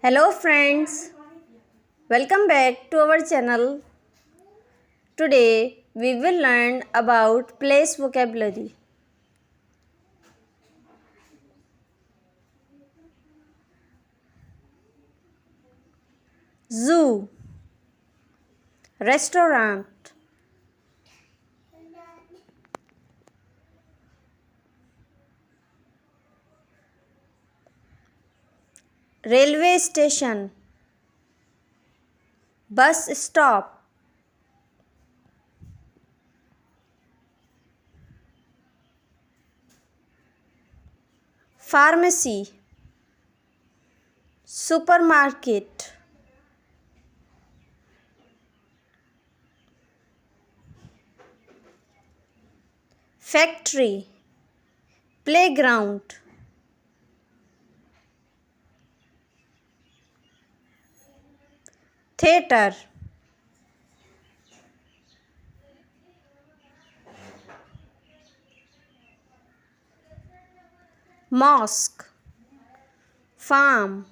Hello friends, welcome back to our channel. Today we will learn about place vocabulary. Zoo, restaurant, railway station, bus stop, pharmacy, supermarket, factory, playground, theater, mosque, farm,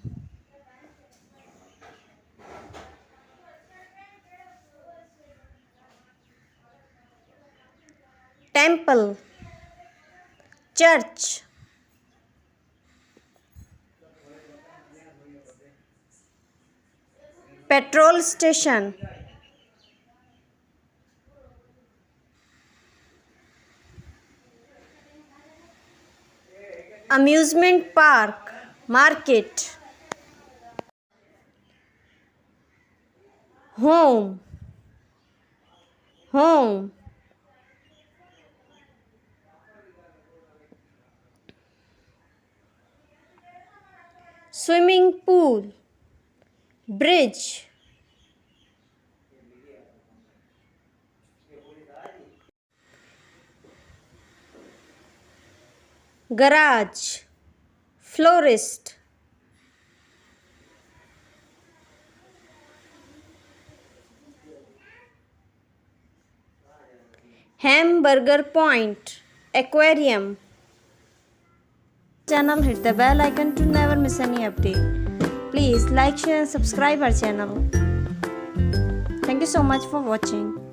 temple, church, petrol station, amusement park, market, home, home, swimming pool, bridge, garage, florist, hamburger point, aquarium. Channel, hit the bell icon to never miss any update. Please like, share and subscribe our channel. Thank you so much for watching.